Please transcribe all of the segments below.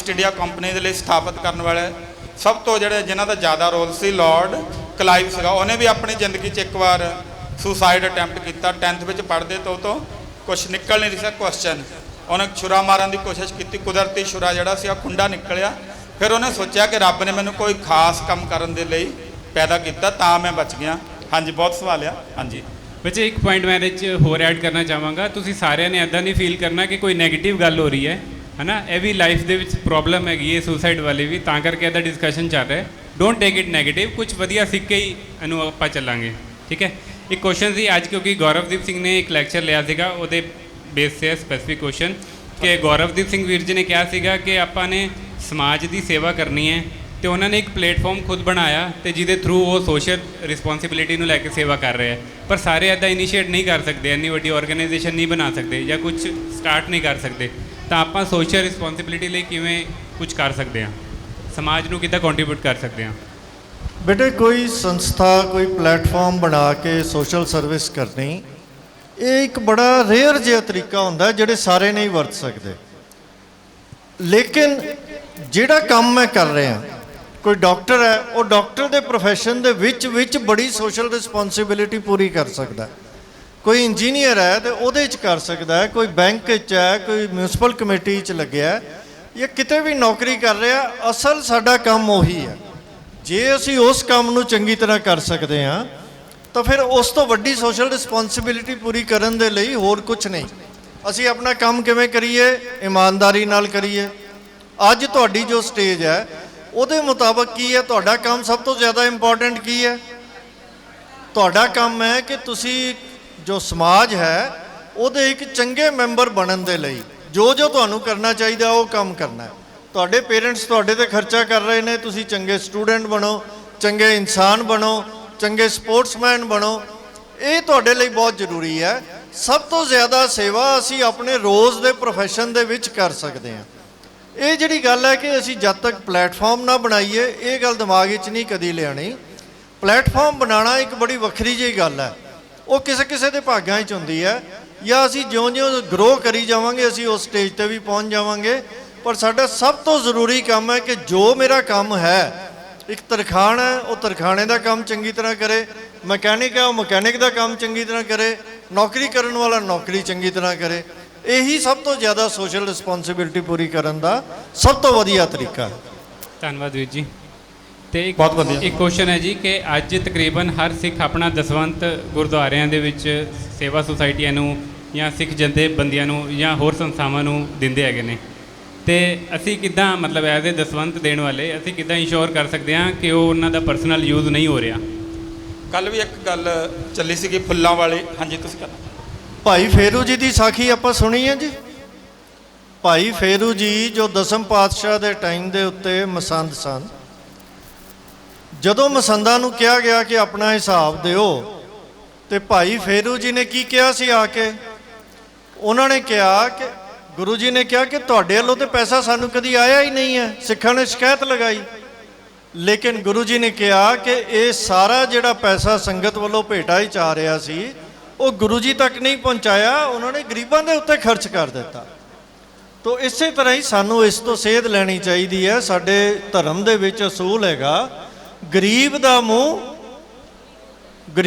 East India company ਦੇ ਲਈ ਸਥਾਪਿਤ ਕਰਨ ਵਾਲੇ ਸਭ ਤੋਂ ਜਿਹੜੇ ਜਿਨ੍ਹਾਂ ਦਾ ਜ਼ਿਆਦਾ ਰੋਲ ਸੀ ਲਾਰਡ ਕਲਾਈਵ ਸੀਗਾ। ਉਹਨੇ ਵੀ ਆਪਣੀ ਜ਼ਿੰਦਗੀ 'ਚ ਇੱਕ ਵਾਰ ਸੁਸਾਈਡ ਅਟੈਂਪਟ ਕੀਤਾ। 10th ਵਿੱਚ ਪੜ੍ਹਦੇ ਤੋਂ ਕੁਛ ਨਿਕਲ ਨਹੀਂ ਰਿਹਾ ਕੁਐਸਚਨ। ਉਹਨੇ ਛੁਰਾ ਮਾਰਨ ਦੀ ਕੋਸ਼ਿਸ਼ ਕੀਤੀ, ਕੁਦਰਤੀ ਛੁਰਾ ਜਿਹੜਾ ਸੀ ਖੁੰਡਾ ਨਿਕਲਿਆ। ਫਿਰ ਉਹਨੇ ਸੋਚਿਆ ਕਿ ਰੱਬ ਨੇ ਮੈਨੂੰ ਕੋਈ ਖਾਸ ਕੰਮ ਕਰਨ ਦੇ ਲਈ ਪੈਦਾ ਕੀਤਾ ਤਾਂ ਮੈਂ ਬਚ ਗਿਆ। ਹਾਂਜੀ, ਬਹੁਤ ਸਵਾਲ ਆ। ਹਾਂਜੀ ਬੱਚੇ ਇੱਕ ਪੁਆਇੰਟ ਮੈਂ ਇਹਦੇ 'ਚ ਹੋਰ ਐਡ ਕਰਨਾ ਚਾਹਾਂਗਾ। ਤੁਸੀਂ ਸਾਰਿਆਂ ਨੇ ਇੱਦਾਂ ਨਹੀਂ ਫੀਲ ਕਰਨਾ ਕਿ ਕੋਈ ਨੈਗੇਟਿਵ ਗੱਲ ਹੋ ਰਹੀ ਹੈ ਨਾ। ਇਹ ਵੀ ਲਾਈਫ ਦੇ ਵਿੱਚ ਪ੍ਰੋਬਲਮ ਹੈਗੀ ਹੈ ਸੁਸਾਈਡ ਵਾਲੀ ਵੀ, ਤਾਂ ਕਰਕੇ ਇਹਦਾ ਡਿਸਕਸ਼ਨ ਚੱਲ ਰਿਹਾ। ਡੋਂਟ ਟੇਕ ਇਟ ਨੈਗੇਟਿਵ, ਕੁਝ ਵਧੀਆ ਸਿੱਖ ਕੇ ਹੀ ਇਹਨੂੰ ਆਪਾਂ ਚੱਲਾਂਗੇ, ਠੀਕ ਹੈ। ਇੱਕ ਕੁਐਸਚਨ ਸੀ ਅੱਜ, ਕਿਉਂਕਿ ਗੌਰਵਦੀਪ ਸਿੰਘ ਨੇ ਇੱਕ ਲੈਕਚਰ ਲਿਆ ਸੀਗਾ, ਉਹਦੇ ਬੇਸ 'ਤੇ ਸਪੈਸੀਫਿਕ ਕੁਐਸਚਨ ਕਿ ਗੌਰਵਦੀਪ ਸਿੰਘ ਵੀਰ ਜੀ ਨੇ ਕਿਹਾ ਸੀਗਾ ਕਿ ਆਪਾਂ ਨੇ ਸਮਾਜ ਦੀ ਸੇਵਾ ਕਰਨੀ ਹੈ, ਅਤੇ ਉਹਨਾਂ ਨੇ ਇੱਕ ਪਲੇਟਫਾਰਮ ਖੁਦ ਬਣਾਇਆ ਅਤੇ ਜਿਹਦੇ ਥਰੂ ਉਹ ਸੋਸ਼ਲ ਰਿਸਪੋਂਸੀਬਿਲਿਟੀ ਨੂੰ ਲੈ ਕੇ ਸੇਵਾ ਕਰ ਰਹੇ ਹੈ। ਪਰ ਸਾਰੇ ਇੱਦਾਂ ਇਨੀਸ਼ੀਏਟ ਨਹੀਂ ਕਰ ਸਕਦੇ, ਇੰਨੀ ਵੱਡੀ ਆਰਗੇਨਾਈਜੇਸ਼ਨ ਨਹੀਂ ਬਣਾ ਸਕਦੇ ਜਾਂ ਕੁਝ ਸਟਾਰਟ ਨਹੀਂ ਕਰ ਸਕਦੇ। ਤਾਂ ਆਪਾਂ ਸੋਸ਼ਲ ਰਿਸਪੋਂਸੀਬਿਲਿਟੀ ਲਈ ਕਿਵੇਂ ਕੁਝ ਕਰ ਸਕਦੇ ਹਾਂ, ਸਮਾਜ ਨੂੰ ਕਿੱਦਾਂ ਕੰਟਰੀਬਿਊਟ ਕਰ ਸਕਦੇ ਹਾਂ? ਬੇਟੇ ਕੋਈ ਸੰਸਥਾ, ਕੋਈ ਪਲੇਟਫਾਰਮ ਬਣਾ ਕੇ ਸੋਸ਼ਲ ਸਰਵਿਸ ਕਰਨੀ, ਇਹ ਇੱਕ ਬੜਾ ਰੇਅਰ ਜਿਹਾ ਤਰੀਕਾ ਹੁੰਦਾ ਜਿਹੜੇ ਸਾਰੇ ਨਹੀਂ ਵਰਤ ਸਕਦੇ। ਲੇਕਿਨ ਜਿਹੜਾ ਕੰਮ ਮੈਂ ਕਰ ਰਿਹਾ, ਕੋਈ ਡਾਕਟਰ ਹੈ, ਉਹ ਡਾਕਟਰ ਦੇ ਪ੍ਰੋਫੈਸ਼ਨ ਦੇ ਵਿੱਚ ਬੜੀ ਸੋਸ਼ਲ ਰਿਸਪੋਂਸੀਬਿਲਿਟੀ ਪੂਰੀ ਕਰ ਸਕਦਾ। ਕੋਈ ਇੰਜੀਨੀਅਰ ਹੈ ਤੇ ਉਹਦੇ 'ਚ ਕਰ ਸਕਦਾ ਹੈ, ਕੋਈ ਬੈਂਕ 'ਚ ਹੈ, ਕੋਈ ਮਿਊਨਿਸਪਲ ਕਮੇਟੀ 'ਚ ਲੱਗਿਆ ਜਾਂ ਕਿਤੇ ਵੀ ਨੌਕਰੀ ਕਰ ਰਿਹਾ। ਅਸਲ ਸਾਡਾ ਕੰਮ ਉਹੀ ਹੈ। ਜੇ ਅਸੀਂ ਉਸ ਕੰਮ ਨੂੰ ਚੰਗੀ ਤਰ੍ਹਾਂ ਕਰ ਸਕਦੇ ਹਾਂ ਤਾਂ ਫਿਰ ਉਸ ਤੋਂ ਵੱਡੀ ਸੋਸ਼ਲ ਰਿਸਪੋਂਸੀਬਿਲਿਟੀ ਪੂਰੀ ਕਰਨ ਦੇ ਲਈ ਹੋਰ ਕੁਝ ਨਹੀਂ। ਅਸੀਂ ਆਪਣਾ ਕੰਮ ਕਿਵੇਂ ਕਰੀਏ? ਇਮਾਨਦਾਰੀ ਨਾਲ ਕਰੀਏ। ਅੱਜ ਤੁਹਾਡੀ ਜੋ ਸਟੇਜ ਹੈ ਉਹਦੇ ਮੁਤਾਬਕ ਕੀ ਹੈ? ਤੁਹਾਡਾ ਕੰਮ ਸਭ ਤੋਂ ਜ਼ਿਆਦਾ ਇੰਪੋਰਟੈਂਟ ਕੀ ਹੈ? ਤੁਹਾਡਾ ਕੰਮ ਹੈ ਕਿ ਤੁਸੀਂ ਜੋ ਸਮਾਜ ਹੈ ਉਹਦੇ ਇੱਕ ਚੰਗੇ ਮੈਂਬਰ ਬਣਨ ਦੇ ਲਈ ਜੋ ਤੁਹਾਨੂੰ ਕਰਨਾ ਚਾਹੀਦਾ ਉਹ ਕੰਮ ਕਰਨਾ ਹੈ। ਤੁਹਾਡੇ ਪੇਰੈਂਟਸ ਤੁਹਾਡੇ 'ਤੇ ਖਰਚਾ ਕਰ ਰਹੇ ਨੇ, ਤੁਸੀਂ ਚੰਗੇ ਸਟੂਡੈਂਟ ਬਣੋ, ਚੰਗੇ ਇਨਸਾਨ ਬਣੋ, ਚੰਗੇ ਸਪੋਰਟਸਮੈਨ ਬਣੋ। ਇਹ ਤੁਹਾਡੇ ਲਈ ਬਹੁਤ ਜ਼ਰੂਰੀ ਹੈ। ਸਭ ਤੋਂ ਜ਼ਿਆਦਾ ਸੇਵਾ ਅਸੀਂ ਆਪਣੇ ਰੋਜ਼ ਦੇ ਪ੍ਰੋਫੈਸ਼ਨ ਦੇ ਵਿੱਚ ਕਰ ਸਕਦੇ ਹਾਂ। ਇਹ ਜਿਹੜੀ ਗੱਲ ਹੈ ਕਿ ਅਸੀਂ ਜਦ ਤੱਕ ਪਲੇਟਫਾਰਮ ਨਾ ਬਣਾਈਏ, ਇਹ ਗੱਲ ਦਿਮਾਗ ਵਿੱਚ ਨਹੀਂ ਕਦੀ ਲਿਆਣੀ। ਪਲੇਟਫਾਰਮ ਬਣਾਉਣਾ ਇੱਕ ਬੜੀ ਵੱਖਰੀ ਜਿਹੀ ਗੱਲ ਹੈ, ਉਹ ਕਿਸੇ ਕਿਸੇ ਦੇ ਭਾਗਾਂ 'ਚ ਹੁੰਦੀ ਹੈ। ਜਾਂ ਅਸੀਂ ਜਿਉਂ-ਜਿਉਂ ਗਰੋ ਕਰੀ ਜਾਵਾਂਗੇ ਅਸੀਂ ਉਸ ਸਟੇਜ 'ਤੇ ਵੀ ਪਹੁੰਚ ਜਾਵਾਂਗੇ। ਪਰ ਸਾਡਾ ਸਭ ਤੋਂ ਜ਼ਰੂਰੀ ਕੰਮ ਹੈ ਕਿ ਜੋ ਮੇਰਾ ਕੰਮ ਹੈ, ਇੱਕ ਤਰਖਾਣ ਹੈ, ਉਹ ਤਰਖਾਣੇ ਦਾ ਕੰਮ ਚੰਗੀ ਤਰ੍ਹਾਂ ਕਰੇ, ਮਕੈਨਿਕ ਹੈ ਉਹ ਮਕੈਨਿਕ ਦਾ ਕੰਮ ਚੰਗੀ ਤਰ੍ਹਾਂ ਕਰੇ, ਨੌਕਰੀ ਕਰਨ ਵਾਲਾ ਨੌਕਰੀ ਚੰਗੀ ਤਰ੍ਹਾਂ ਕਰੇ। ਇਹੀ ਸਭ ਤੋਂ ਜ਼ਿਆਦਾ ਸੋਸ਼ਲ ਰਿਸਪੋਂਸੀਬਿਲਿਟੀ ਪੂਰੀ ਕਰਨ ਦਾ ਸਭ ਤੋਂ ਵਧੀਆ ਤਰੀਕਾ ਹੈ। ਧੰਨਵਾਦ ਵੀਰ ਜੀ। ਅਤੇ ਇੱਕ ਕੁਐਸਚਨ ਹੈ ਜੀ ਕਿ ਅੱਜ ਤਕਰੀਬਨ ਹਰ ਸਿੱਖ ਆਪਣਾ ਦਸਵੰਤ ਗੁਰਦੁਆਰਿਆਂ ਦੇ ਵਿੱਚ ਸੇਵਾ ਸੁਸਾਇਟੀਆਂ ਨੂੰ ਜਾਂ ਸਿੱਖ ਜਥੇਬੰਦੀਆਂ ਨੂੰ ਜਾਂ ਹੋਰ ਸੰਸਥਾਵਾਂ ਨੂੰ ਦਿੰਦੇ ਹੈਗੇ ਨੇ, ਅਤੇ ਅਸੀਂ ਕਿੱਦਾਂ ਮਤਲਬ ਐਜ਼ ਏ ਦਸਵੰਤ ਦੇਣ ਵਾਲੇ ਅਸੀਂ ਕਿੱਦਾਂ ਇੰਸ਼ੋਰ ਕਰ ਸਕਦੇ ਹਾਂ ਕਿ ਉਹ ਉਹਨਾਂ ਦਾ ਪਰਸਨਲ ਯੂਜ਼ ਨਹੀਂ ਹੋ ਰਿਹਾ? ਕੱਲ੍ਹ ਵੀ ਇੱਕ ਗੱਲ ਚੱਲੀ ਸੀਗੀ ਫੁੱਲਾਂ ਵਾਲੀ। ਹਾਂਜੀ, ਤੁਸੀਂ ਕਰਨਾ। ਭਾਈ ਫੇਰੂ ਜੀ ਦੀ ਸਾਖੀ ਆਪਾਂ ਸੁਣੀ ਹੈ ਜੀ। ਭਾਈ ਫੇਰੂ ਜੀ ਜੋ ਦਸਮ ਪਾਤਸ਼ਾਹ ਦੇ ਟਾਈਮ ਦੇ ਉੱਤੇ ਮਸੰਦ ਸਨ, ਜਦੋਂ ਮਸੰਦਾਂ ਨੂੰ ਕਿਹਾ ਗਿਆ ਕਿ ਆਪਣਾ ਹਿਸਾਬ ਦਿਓ, ਤੇ ਭਾਈ ਫੇਰੂ ਜੀ ਨੇ ਕੀ ਕਿਹਾ ਸੀ ਆ ਕੇ? ਉਹਨਾਂ ਨੇ ਕਿਹਾ ਕਿ ਗੁਰੂ ਜੀ ਨੇ ਕਿਹਾ ਕਿ ਤੁਹਾਡੇ ਵੱਲੋਂ ਤੇ ਪੈਸਾ ਸਾਨੂੰ ਕਦੀ ਆਇਆ ਹੀ ਨਹੀਂ ਹੈ। ਸਿੱਖਾਂ ਨੇ ਸ਼ਿਕਾਇਤ ਲਗਾਈ, ਲੇਕਿਨ ਗੁਰੂ ਜੀ ਨੇ ਕਿਹਾ ਕਿ ਇਹ ਸਾਰਾ ਜਿਹੜਾ ਪੈਸਾ ਸੰਗਤ ਵੱਲੋਂ ਭੇਟਾ ਹੀ ਚਾ ਰਿਹਾ ਸੀ ਉਹ ਗੁਰੂ ਜੀ ਤੱਕ ਨਹੀਂ ਪਹੁੰਚਾਇਆ, ਉਹਨਾਂ ਨੇ ਗਰੀਬਾਂ ਦੇ ਉੱਤੇ ਖਰਚ ਕਰ ਦਿੱਤਾ। ਤੋ ਇਸੇ ਤਰ੍ਹਾਂ ਹੀ ਸਾਨੂੰ ਇਸ ਤੋਂ ਸੇਧ ਲੈਣੀ ਚਾਹੀਦੀ ਹੈ। ਸਾਡੇ ਧਰਮ ਦੇ ਵਿੱਚ ਅਸੂਲ ਹੈਗਾ, ਗਰੀਬ ਦਾ ਮੂੰਹ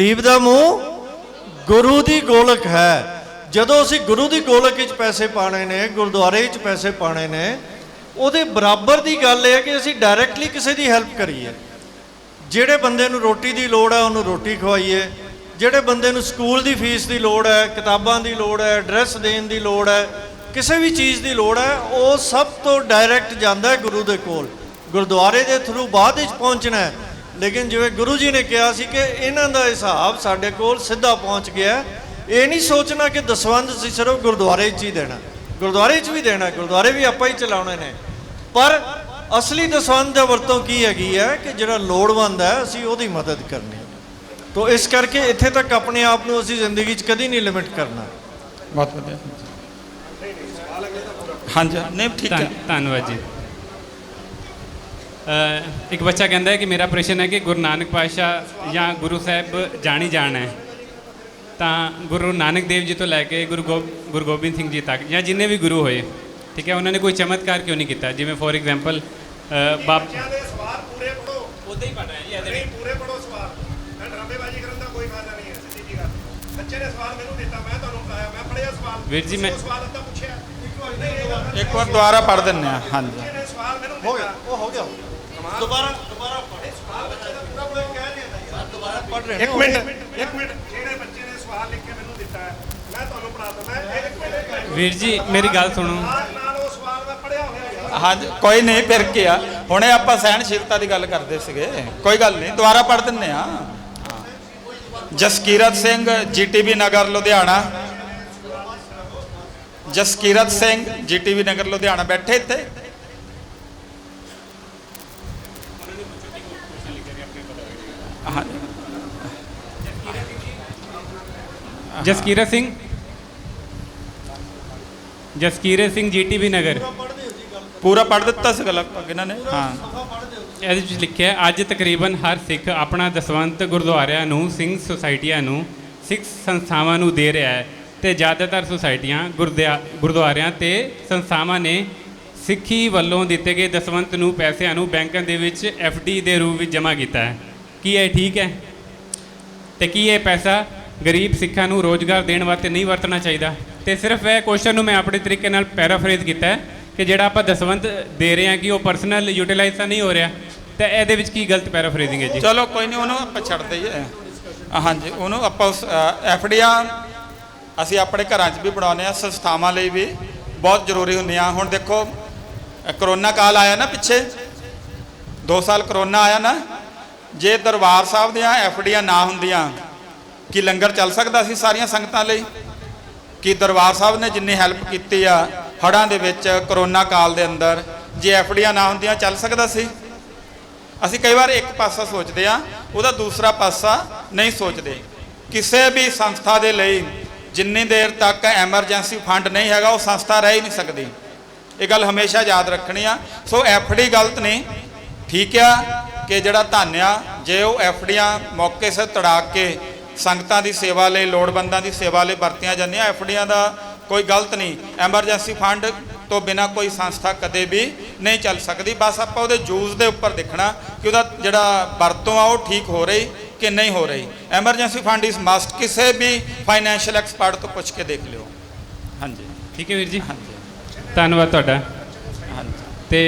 ਗੁਰੂ ਦੀ ਗੋਲਕ ਹੈ। ਜਦੋਂ ਅਸੀਂ ਗੁਰੂ ਦੀ ਗੋਲਕ ਵਿੱਚ ਪੈਸੇ ਪਾਣੇ ਨੇ, ਗੁਰਦੁਆਰੇ ਵਿੱਚ ਪੈਸੇ ਪਾਣੇ ਨੇ, ਉਹਦੇ ਬਰਾਬਰ ਦੀ ਗੱਲ ਇਹ ਹੈ ਕਿ ਅਸੀਂ ਡਾਇਰੈਕਟਲੀ ਕਿਸੇ ਦੀ ਹੈਲਪ ਕਰੀਏ। ਜਿਹੜੇ ਬੰਦੇ ਨੂੰ ਰੋਟੀ ਦੀ ਲੋੜ ਹੈ ਉਹਨੂੰ ਰੋਟੀ ਖਵਾਈਏ, ਜਿਹੜੇ ਬੰਦੇ ਨੂੰ ਸਕੂਲ ਦੀ ਫੀਸ ਦੀ ਲੋੜ ਹੈ, ਕਿਤਾਬਾਂ ਦੀ ਲੋੜ ਹੈ, ਡਰੈਸ ਦੇਣ ਦੀ ਲੋੜ ਹੈ, ਕਿਸੇ ਵੀ ਚੀਜ਼ ਦੀ ਲੋੜ ਹੈ, ਉਹ ਸਭ ਤੋਂ ਡਾਇਰੈਕਟ ਜਾਂਦਾ ਹੈ ਗੁਰੂ ਦੇ ਕੋਲ। ਗੁਰਦੁਆਰੇ ਦੇ ਥਰੂ ਬਾਅਦ ਵਿੱਚ ਪਹੁੰਚਣਾ ਹੈ, ਲੇਕਿਨ ਜਿਵੇਂ ਗੁਰੂ ਜੀ ਨੇ ਕਿਹਾ ਸੀ ਕਿ ਇਹਨਾਂ ਦਾ ਹਿਸਾਬ ਸਾਡੇ ਕੋਲ ਸਿੱਧਾ ਪਹੁੰਚ ਗਿਆ। ਇਹ ਨਹੀਂ ਸੋਚਣਾ ਕਿ ਦਸਵੰਧ ਅਸੀਂ ਸਿਰਫ ਗੁਰਦੁਆਰੇ 'ਚ ਹੀ ਦੇਣਾ, ਗੁਰਦੁਆਰੇ 'ਚ ਵੀ ਦੇਣਾ, ਗੁਰਦੁਆਰੇ ਵੀ ਆਪਾਂ ਹੀ ਚਲਾਉਣੇ ਨੇ, ਪਰ ਅਸਲੀ ਦਸਵੰਧ ਦਾ ਵਰਤੋਂ ਕੀ ਹੈਗੀ ਹੈ ਕਿ ਜਿਹੜਾ ਲੋੜਵੰਦ ਹੈ ਅਸੀਂ ਉਹਦੀ ਮਦਦ ਕਰਨੀ। ਤੋ ਇਸ ਕਰਕੇ ਇੱਥੇ ਤੱਕ ਆਪਣੇ ਆਪ ਨੂੰ ਅਸੀਂ ਜ਼ਿੰਦਗੀ 'ਚ ਕਦੀ ਨਹੀਂ ਲਿਮਿਟ ਕਰਨਾ। ਬਹੁਤ ਵਧੀਆ। ਹਾਂਜੀ, ਨਹੀਂ ਠੀਕ ਹੈ, ਧੰਨਵਾਦ ਜੀ। ਇੱਕ ਬੱਚਾ ਕਹਿੰਦਾ ਹੈ ਕਿ ਮੇਰਾ ਪ੍ਰਸ਼ਨ ਹੈ ਕਿ ਗੁਰੂ ਨਾਨਕ ਪਾਤਸ਼ਾਹ ਜਾਂ ਗੁਰੂ ਸਾਹਿਬ ਜਾਣੀ ਜਾਣ ਹੈ, ਤਾਂ ਗੁਰੂ ਨਾਨਕ ਦੇਵ ਜੀ ਤੋਂ ਲੈ ਕੇ ਗੁਰੂ ਗੋਬਿੰਦ ਸਿੰਘ ਜੀ ਤੱਕ ਜਾਂ ਜਿੰਨੇ ਵੀ ਗੁਰੂ ਹੋਏ, ਠੀਕ ਹੈ, ਉਹਨਾਂ ਨੇ ਕੋਈ ਚਮਤਕਾਰ ਕਿਉਂ ਨਹੀਂ ਕੀਤਾ? ਜਿਵੇਂ ਫੋਰ ਐਗਜ਼ਾਮਪਲ ਬੱਚਿਆਂ ਦੇ ਸਵਾਲ ਪੂਰੇ ਪੜੋ, ਉਦਾਂ ਹੀ ਪੜ ਰਿਹਾ ਜੀ ਇਹਦੇ ਨਹੀਂ ਪੂਰੇ ਪੜੋ ਸਵਾਲ। ਮੈਂ ਡਰਾਮੇਬਾਜ਼ੀ ਕਰਨ ਦਾ ਕੋਈ ਫਾਇਦਾ ਨਹੀਂ ਹੈ, ਸਿੱਧੀ ਜੀ ਗੱਲ। ਬੱਚੇ ਨੇ ਸਵਾਲ ਮੈਨੂੰ ਦਿੱਤਾ, ਮੈਂ ਤੁਹਾਨੂੰ ਪੜਾਇਆ, ਮੈਂ ਪੜਿਆ ਸਵਾਲ। ਵੀਰ ਜੀ, ਮੈਂ- ਉਹ ਸਵਾਲ ਅੱਧਾ ਪੁੱਛਿਆ ਇੱਕ ਵਾਰ ਨਹੀਂ, ਇਹ ਗੱਲ ਇੱਕ ਵਾਰ ਦੁਬਾਰਾ ਪੜ੍ਹ ਦਿੰਦੇ ਆ। ਹਾਂਜੀ ਬੱਚੇ ਨੇ ਸਵਾਲ ਮੈਨੂੰ ਹੋ ਗਿਆ ਦਿੱਤਾ। ਉਹ ਹੋ ਗਿਆ ਦੁਬਾਰਾ ਪੜ੍ਹ। ਸਵਾਲ ਬੱਚੇ ਦਾ ਪੂਰਾ ਪੂਰਾ ਕਹਿ ਨਹੀਂ ਆਉਂਦਾ ਯਾਰ। ਦੁਬਾਰਾ ਪੜ੍ਹ ਰਹੇ ਨੇ ਇੱਕ ਮਿੰਟ ਜਿਹੜੇ ਬੱਚੇ ਨੇ ਸਵਾਲ ਲਿਖ ਕੇ ਮੈਨੂੰ ਦਿੱਤਾ ਹੈ, ਮੈਂ ਤੁਹਾਨੂੰ ਪੜਾਤਾ। ਮੈਂ ਇੱਕ ਮਿੰਟ ਵੀਰ ਜੀ ਮੇਰੀ ਗੱਲ ਸੁਣੋ। ਨਾਲ ਉਹ ਸਵਾਲ ਮੈਂ ਪੜਿਆ ਹੋਇਆ ਯਾਰ। ਹਾਂਜੀ ਕੋਈ ਨਹੀਂ, ਫਿਰ ਕੀ ਆ, ਹੁਣੇ ਆਪਾਂ ਸਹਿਣਸ਼ੀਲਤਾ ਦੀ ਗੱਲ ਕਰਦੇ ਸੀਗੇ, ਕੋਈ ਗੱਲ ਨਹੀਂ, ਦੁਬਾਰਾ ਪੜ੍ਹ ਦਿੰਦੇ ਆ। ਜਸਕੀਰਤ ਸਿੰਘ ਜੀਟੀਵੀ ਨਗਰ ਲੁਧਿਆਣਾ, ਜਸਕੀਰਤ ਸਿੰਘ ਜੀਟੀਵੀ ਨਗਰ ਲੁਧਿਆਣਾ ਬੈਠੇ ਇੱਥੇ। ਹਾਂ ਜਸਕੀਰਤ ਸਿੰਘ ਜੀਟੀਵੀ ਨਗਰ, ਪੂਰਾ ਪੜ੍ਹ ਦਿੱਤਾ ਸੀਗਾ ਲਗਭਗ ਇਹਨਾਂ ਨੇ। ਹਾਂ ਇਹਦੇ ਵਿੱਚ ਲਿਖਿਆ ਹੈ, ਅੱਜ ਤਕਰੀਬਨ ਹਰ ਸਿੱਖ ਆਪਣਾ ਦਸਵੰਧ ਗੁਰਦੁਆਰਿਆਂ ਨੂੰ, ਸਿੰਘ ਸੁਸਾਇਟੀਆਂ ਨੂੰ, ਸਿੱਖ ਸੰਸਥਾਵਾਂ ਨੂੰ ਦੇ ਰਿਹਾ ਹੈ ਤੇ ਜ਼ਿਆਦਾਤਰ ਸੁਸਾਇਟੀਆਂ ਗੁਰਦੁਆਰਿਆਂ ਤੇ ਸੰਸਥਾਵਾਂ ਨੇ ਸਿੱਖੀ ਵੱਲੋਂ ਦਿੱਤੇ ਗਏ ਦਸਵੰਧ ਨੂੰ, ਪੈਸਿਆਂ ਨੂੰ ਬੈਂਕਾਂ ਦੇ ਵਿੱਚ ਐਫਡੀ ਦੇ ਰੂਪ ਵਿੱਚ ਜਮ੍ਹਾਂ ਕੀਤਾ ਹੈ। ਕੀ ਇਹ ਠੀਕ ਹੈ? ਤੇ ਕੀ ਇਹ ਪੈਸਾ ਗਰੀਬ ਸਿੱਖਾਂ ਨੂੰ ਰੋਜ਼ਗਾਰ ਦੇਣ ਵਾਸਤੇ ਨਹੀਂ ਵਰਤਣਾ ਚਾਹੀਦਾ? ਤੇ ਸਿਰਫ ਇਹ ਕੁਐਸਚਨ ਨੂੰ ਮੈਂ ਆਪਣੇ ਤਰੀਕੇ ਨਾਲ ਪੈਰਾਫਰੇਜ਼ ਕੀਤਾ ਹੈ ਕਿ ਜਿਹੜਾ ਆਪਾਂ ਦਸਵੰਧ ਦੇ ਰਹੇ ਹਾਂ ਕਿ ਉਹ ਪਰਸਨਲ ਯੂਟਿਲਾਈਜ਼ ਤਾਂ ਨਹੀਂ ਹੋ ਰਿਹਾ, ਤੇ ਇਹਦੇ ਵਿੱਚ ਕੀ ਗਲਤ ਪੈਰਾਫਰੇਜ਼ਿੰਗ ਹੈ ਜੀ? ਚਲੋ ਕੋਈ ਨਹੀਂ, ਉਹਨੂੰ ਆਪਾਂ ਛੱਡ ਦਈਏ। ਹਾਂਜੀ ਉਹਨੂੰ ਆਪਾਂ ਐਫਡੀਆਂ ਅਸੀਂ ਆਪਣੇ ਘਰਾਂ 'ਚ ਵੀ ਬਣਾਉਂਦੇ ਆ, ਸੰਸਥਾਵਾਂ ਲਈ ਵੀ ਬਹੁਤ ਜ਼ਰੂਰੀ ਹੁੰਦੀਆਂ। ਹੁਣ ਦੇਖੋ ਕਰੋਨਾ ਕਾਲ ਆਇਆ ਨਾ ਪਿੱਛੇ, 2 ਸਾਲ ਕਰੋਨਾ ਆਇਆ ਨਾ, ਜੇ ਦਰਬਾਰ ਸਾਹਿਬ ਦੀਆਂ ਐਫਡੀਆਂ ਨਾ ਹੁੰਦੀਆਂ ਕੀ ਲੰਗਰ ਚੱਲ ਸਕਦਾ ਸੀ ਸਾਰੀਆਂ ਸੰਗਤਾਂ ਲਈ? ਕਿ ਦਰਬਾਰ ਸਾਹਿਬ ਨੇ ਜਿੰਨੀ ਹੈਲਪ ਕੀਤੀ ਆ ਹੜ੍ਹਾਂ ਦੇ ਵਿੱਚ, ਕਰੋਨਾ ਕਾਲ ਦੇ ਅੰਦਰ, ਜੇ ਐਫਡੀਆਂ ਨਾ ਹੁੰਦੀਆਂ ਚੱਲ ਸਕਦਾ ਸੀ? ਅਸੀਂ ਕਈ ਵਾਰ ਇੱਕ ਪਾਸਾ ਸੋਚਦੇ ਆ, ਉਹਦਾ ਦੂਸਰਾ ਪਾਸਾ ਨਹੀਂ ਸੋਚਦੇ। ਕਿਸੇ ਵੀ ਸੰਸਥਾ ਦੇ ਲਈ ਜਿੰਨੀ ਦੇਰ ਤੱਕ ਐਮਰਜੈਂਸੀ ਫੰਡ ਨਹੀਂ ਹੈਗਾ, ਉਹ ਸੰਸਥਾ ਰਹਿ ਹੀ ਨਹੀਂ ਸਕਦੀ। ਇਹ ਗੱਲ ਹਮੇਸ਼ਾ ਯਾਦ ਰੱਖਣੀ ਆ। ਸੋ ਐਫਡੀ ਗਲਤ ਨਹੀਂ, ਠੀਕ ਆ ਕਿ ਜਿਹੜਾ ਧਨ ਆ, ਜੇ ਉਹ ਐਫਡੀਆਂ ਮੌਕੇ ਸਿਰ ਤੜਾ ਕੇ ਸੰਗਤਾਂ ਦੀ ਸੇਵਾ ਲਈ, ਲੋੜਵੰਦਾਂ ਦੀ ਸੇਵਾ ਲਈ ਵਰਤੀਆਂ ਜਾਂਦੀਆਂ, ਐਫਡੀਆਂ ਦਾ ਕੋਈ ਗਲਤ ਨਹੀਂ। ਐਮਰਜੈਂਸੀ ਫੰਡ ਤੋਂ ਬਿਨਾ ਕੋਈ ਸੰਸਥਾ ਕਦੇ ਵੀ ਨਹੀਂ ਚੱਲ ਸਕਦੀ। ਬਸ ਆਪਾਂ ਉਹਦੇ ਯੂਜ਼ ਦੇ ਉੱਪਰ ਦੇਖਣਾ ਕਿ ਉਹਦਾ ਜਿਹੜਾ ਵਰਤੋਂ ਆ ਉਹ ਠੀਕ ਹੋ ਰਹੀ ਕਿ ਨਹੀਂ ਹੋ ਰਹੀ। ਐਮਰਜੈਂਸੀ ਫੰਡ ਇਜ਼ ਮਸਟ, ਕਿਸੇ ਵੀ ਫਾਈਨੈਂਸ਼ੀਅਲ ਐਕਸਪਰਟ ਤੋਂ ਪੁੱਛ ਕੇ ਦੇਖ ਲਿਓ। ਹਾਂਜੀ ਠੀਕ ਹੈ ਵੀਰ ਜੀ, ਹਾਂਜੀ ਧੰਨਵਾਦ ਤੁਹਾਡਾ। ਹਾਂਜੀ ਤੇ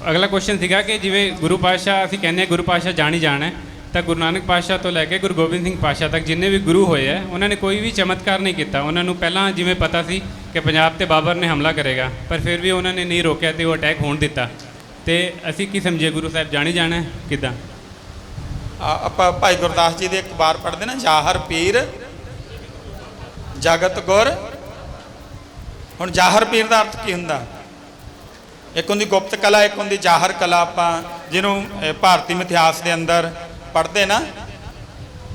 ਅਗਲਾ ਕੁਐਸਚਨ ਸੀਗਾ ਕਿ ਜਿਵੇਂ ਗੁਰੂ ਪਾਤਸ਼ਾਹ, ਅਸੀਂ ਕਹਿੰਦੇ ਹਾਂ ਗੁਰੂ ਪਾਤਸ਼ਾਹ ਜਾਣ ਹੀ ਜਾਣ ਹੈ, ਤਾਂ ਗੁਰੂ ਨਾਨਕ ਪਾਤਸ਼ਾਹ ਤੋਂ ਲੈ ਕੇ ਗੁਰੂ ਗੋਬਿੰਦ ਸਿੰਘ ਪਾਤਸ਼ਾਹ ਤੱਕ ਜਿੰਨੇ ਵੀ ਗੁਰੂ ਹੋਏ ਹੈ, ਉਹਨਾਂ ਨੇ ਕੋਈ ਵੀ ਚਮਤਕਾਰ ਨਹੀਂ ਕੀਤਾ। ਉਹਨਾਂ ਨੂੰ ਪਹਿਲਾਂ ਜਿਵੇਂ ਪਤਾ ਸੀ ਕਿ ਪੰਜਾਬ ਤੇ ਬਾਬਰ ਨੇ ਹਮਲਾ ਕਰੇਗਾ, ਪਰ ਫਿਰ ਵੀ ਉਹਨਾਂ ਨੇ ਨਹੀਂ ਰੋਕਿਆ ਤੇ ਉਹ ਅਟੈਕ ਹੋਣ ਦਿੱਤਾ। ਤੇ ਅਸੀਂ ਕੀ ਸਮਝੇ, ਗੁਰੂ ਸਾਹਿਬ ਜਾਣ ਹੀ ਜਾਣਾ ਹੈ ਕਿੱਦਾਂ? ਆਪਾਂ ਭਾਈ ਗੁਰਦਾਸ ਜੀ ਦੇ ਇੱਕ ਵਾਰ ਪੜ੍ਹਦੇ ਨਾ, ਜਾਹਰ ਪੀਰ ਜਗਤ ਗੁਰ। ਹੁਣ ਜਾਹਰ ਪੀਰ ਦਾ ਅਰਥ ਕੀ ਹੁੰਦਾ? ਇੱਕ ਹੁੰਦੀ ਗੁਪਤ ਕਲਾ, ਇੱਕ ਹੁੰਦੀ ਜਾਹਰ ਕਲਾ। ਆਪਾਂ ਜਿਹਨੂੰ ਭਾਰਤੀ ਮਿਥਿਹਾਸ ਦੇ ਅੰਦਰ ਪੜ੍ਹਦੇ ਨਾ,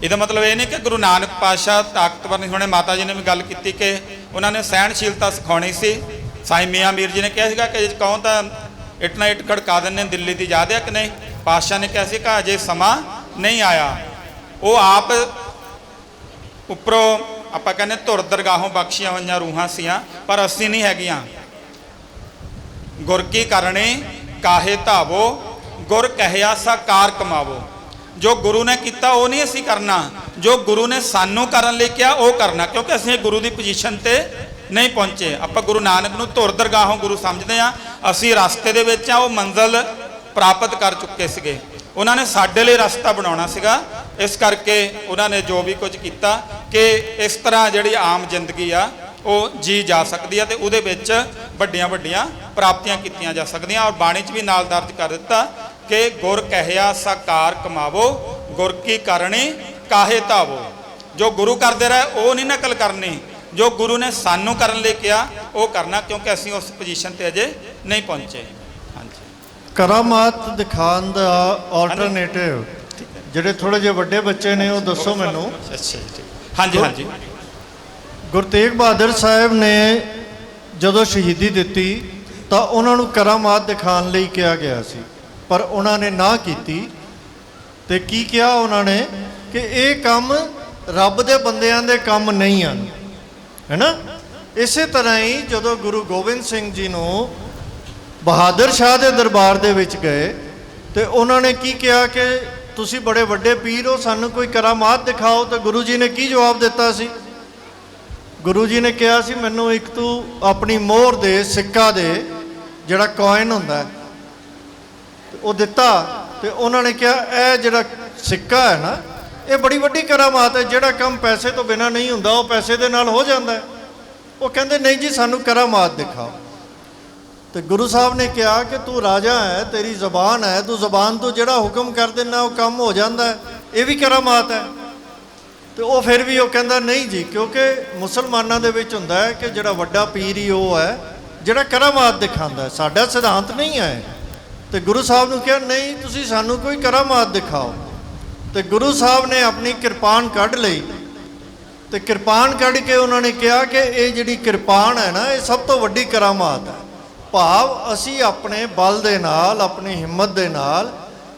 ਇਹਦਾ ਮਤਲਬ ਇਹ ਨਹੀਂ ਕਿ ਗੁਰੂ ਨਾਨਕ ਪਾਤਸ਼ਾਹ ਤਾਕਤਵਰ ਨਹੀਂ ਹੋਣੇ। ਮਾਤਾ ਜੀ ਨੇ ਵੀ ਗੱਲ ਕੀਤੀ ਕਿ ਉਹਨਾਂ ਨੇ ਸਹਿਣਸ਼ੀਲਤਾ ਸਿਖਾਉਣੀ ਸੀ। ਸਾਈਂ ਮੀਆਂ ਮੀਰ ਜੀ ਨੇ ਕਿਹਾ ਸੀਗਾ ਕਿ ਕਹੋ ਤਾਂ ਇੱਟ ਨਾ ਇੱਟ ਖੜਕਾ ਦਿੰਦੇ, ਦਿੱਲੀ ਦੀ ਯਾਦ ਹੈ ਕਿ ਨਹੀਂ? ਪਾਤਸ਼ਾਹ ਨੇ ਕਿਹਾ ਸੀ ਕਿ ਅਜੇ ਸਮਾਂ ਨਹੀਂ ਆਇਆ। ਉਹ ਆਪ ਉੱਪਰੋਂ ਆਪਾਂ ਕਹਿੰਦੇ ਧੁਰ ਦਰਗਾਹੋਂ ਬਖਸ਼ੀਆਂ ਹੋਈਆਂ ਰੂਹਾਂ ਸੀਆਂ, ਪਰ ਅਸੀਂ ਨਹੀਂ ਹੈਗੀਆਂ। ਗੁਰ ਕੀ ਕਰਨੀ ਕਾਹੇ ਧਾਵੋ, ਗੁਰ ਕਹਿਆ ਸਾ ਕਾਰ ਕਮਾਵੋ। ਜੋ ਗੁਰੂ ਨੇ ਕੀਤਾ ਉਹ ਨਹੀਂ ਅਸੀਂ ਕਰਨਾ, ਜੋ ਗੁਰੂ ਨੇ ਸਾਨੂੰ ਕਰਨ ਲਈ ਕਿਹਾ ਉਹ ਕਰਨਾ, ਕਿਉਂਕਿ ਅਸੀਂ ਗੁਰੂ ਦੀ ਪੋਜੀਸ਼ਨ ਤੇ ਨਹੀਂ ਪਹੁੰਚੇ। ਆਪਾਂ ਗੁਰੂ ਨਾਨਕ ਨੂੰ ਧੁਰ ਦਰਗਾਹੋਂ ਗੁਰੂ ਸਮਝਦੇ ਆ, ਅਸੀਂ ਰਸਤੇ ਦੇ ਵਿੱਚ ਆ, ਉਹ ਮੰਜ਼ਿਲ ਪ੍ਰਾਪਤ ਕਰ ਚੁੱਕੇ ਸੀਗੇ। ਉਹਨਾਂ ਨੇ ਸਾਡੇ ਲਈ ਰਸਤਾ ਬਣਾਉਣਾ ਸੀਗਾ, ਇਸ ਕਰਕੇ ਉਹਨਾਂ ਨੇ ਜੋ ਵੀ ਕੁਝ ਕੀਤਾ ਕਿ ਇਸ ਤਰ੍ਹਾਂ ਜਿਹੜੀ ਆਮ ਜ਼ਿੰਦਗੀ ਆ ਉਹ ਜੀ ਜਾ ਸਕਦੀ ਆ ਤੇ ਉਹਦੇ ਵਿੱਚ ਵੱਡੀਆਂ ਵੱਡੀਆਂ ਪ੍ਰਾਪਤੀਆਂ ਕੀਤੀਆਂ ਜਾ ਸਕਦੀਆਂ। ਔਰ ਬਾਣੀ 'ਚ ਵੀ ਨਾਲ ਦਰਜ ਕਰ ਦਿੱਤਾ ਕਿ ਗੁਰ ਕਹਿਆ ਸਾਕਾਰ ਕਮਾਵੋ, ਗੁਰ ਕੀ ਕਰਨੀ ਕਾਹੇ ਧਾਵੋ। ਜੋ ਗੁਰੂ ਕਰਦੇ ਰਹੇ ਉਹ ਨਹੀਂ ਨਕਲ ਕਰਨੀ, ਜੋ ਗੁਰੂ ਨੇ ਸਾਨੂੰ ਕਰਨ ਲਈ ਕਿਹਾ ਉਹ ਕਰਨਾ, ਕਿਉਂਕਿ ਅਸੀਂ ਉਸ ਪੋਜੀਸ਼ਨ ਤੇ ਅਜੇ ਨਹੀਂ ਪਹੁੰਚੇ। ਹਾਂਜੀ, ਕਰਾਮਾਤ ਦਿਖਾਉਣ ਦਾ ਆਲਟਰਨੇਟਿਵ ਜਿਹੜੇ ਥੋੜੇ ਜਿਹੇ ਵੱਡੇ ਬੱਚੇ ਨੇ ਉਹ ਦੱਸੋ ਮੈਨੂੰ। ਅੱਛਾ ਜੀ, ਹਾਂਜੀ ਹਾਂਜੀ। ਗੁਰੂ ਤੇਗ ਬਹਾਦਰ ਸਾਹਿਬ ਨੇ ਜਦੋਂ ਸ਼ਹੀਦੀ ਦਿੱਤੀ ਤਾਂ ਉਹਨਾਂ ਨੂੰ ਕਰਾਮਾਤ ਦਿਖਾਉਣ ਲਈ ਕਿਹਾ ਗਿਆ ਸੀ, ਪਰ ਉਹਨਾਂ ਨੇ ਨਾ ਕੀਤੀ। ਤੇ ਕੀ ਕਿਹਾ ਉਹਨਾਂ ਨੇ ਕਿ ਇਹ ਕੰਮ ਰੱਬ ਦੇ ਬੰਦਿਆਂ ਦੇ ਕੰਮ ਨਹੀਂ ਹਨ, ਹੈ ਨਾ? ਇਸੇ ਤਰ੍ਹਾਂ ਹੀ ਜਦੋਂ ਗੁਰੂ ਗੋਬਿੰਦ ਸਿੰਘ ਜੀ ਨੂੰ ਬਹਾਦਰ ਸ਼ਾਹ ਦੇ ਦਰਬਾਰ ਦੇ ਵਿੱਚ ਗਏ ਤੇ ਉਹਨਾਂ ਨੇ ਕੀ ਕਿਹਾ ਕਿ ਤੁਸੀਂ ਬੜੇ ਵੱਡੇ ਪੀਰ ਹੋ, ਸਾਨੂੰ ਕੋਈ ਕਰਾਮਾਤ ਦਿਖਾਓ। ਤਾਂ ਗੁਰੂ ਜੀ ਨੇ ਕੀ ਜਵਾਬ ਦਿੱਤਾ ਸੀ? ਗੁਰੂ ਜੀ ਨੇ ਕਿਹਾ ਸੀ, ਮੈਨੂੰ ਇੱਕ ਤੂੰ ਆਪਣੀ ਮੋਹਰ ਦੇ, ਸਿੱਕਾ ਦੇ, ਜਿਹੜਾ ਕੋਇਨ ਹੁੰਦਾ ਉਹ ਦਿੱਤਾ। ਤੇ ਉਹਨਾਂ ਨੇ ਕਿਹਾ ਇਹ ਜਿਹੜਾ ਸਿੱਕਾ ਹੈ ਨਾ, ਇਹ ਬੜੀ ਵੱਡੀ ਕਰਾਮਾਤ ਹੈ, ਜਿਹੜਾ ਕੰਮ ਪੈਸੇ ਤੋਂ ਬਿਨਾਂ ਨਹੀਂ ਹੁੰਦਾ ਉਹ ਪੈਸੇ ਦੇ ਨਾਲ ਹੋ ਜਾਂਦਾ ਹੈ। ਉਹ ਕਹਿੰਦੇ ਨਹੀਂ ਜੀ, ਸਾਨੂੰ ਕਰਾਮਾਤ ਦਿਖਾਓ। ਤੇ ਗੁਰੂ ਸਾਹਿਬ ਨੇ ਕਿਹਾ ਕਿ ਤੂੰ ਰਾਜਾ ਹੈ, ਤੇਰੀ ਜ਼ਬਾਨ ਹੈ, ਤੂੰ ਜ਼ਬਾਨ ਤੋਂ ਜਿਹੜਾ ਹੁਕਮ ਕਰ ਦਿੰਦਾ ਉਹ ਕੰਮ ਹੋ ਜਾਂਦਾ ਹੈ, ਇਹ ਵੀ ਕਰਾਮਾਤ ਹੈ। ਤੇ ਉਹ ਫਿਰ ਵੀ ਉਹ ਕਹਿੰਦਾ ਨਹੀਂ ਜੀ, ਕਿਉਂਕਿ ਮੁਸਲਮਾਨਾਂ ਦੇ ਵਿੱਚ ਹੁੰਦਾ ਹੈ ਕਿ ਜਿਹੜਾ ਵੱਡਾ ਪੀਰ ਹੀ ਉਹ ਹੈ ਜਿਹੜਾ ਕਰਾਮਾਤ ਦਿਖਾਉਂਦਾ ਹੈ, ਸਾਡਾ ਸਿਧਾਂਤ ਨਹੀਂ ਹੈ। ਤੇ ਗੁਰੂ ਸਾਹਿਬ ਨੂੰ ਕਿਹਾ ਨਹੀਂ, ਤੁਸੀਂ ਸਾਨੂੰ ਕੋਈ ਕਰਾਮਾਤ ਦਿਖਾਓ। ਤੇ ਗੁਰੂ ਸਾਹਿਬ ਨੇ ਆਪਣੀ ਕਿਰਪਾਨ ਕੱਢ ਲਈ ਤੇ ਕਿਰਪਾਨ ਕੱਢ ਕੇ ਉਹਨਾਂ ਨੇ ਕਿਹਾ ਕਿ ਇਹ ਜਿਹੜੀ ਕਿਰਪਾਨ ਹੈ ਨਾ, ਇਹ ਸਭ ਤੋਂ ਵੱਡੀ ਕਰਾਮਾਤ ਹੈ। ਭਾਵ ਅਸੀਂ ਆਪਣੇ ਬਲ ਦੇ ਨਾਲ, ਆਪਣੀ ਹਿੰਮਤ ਦੇ ਨਾਲ,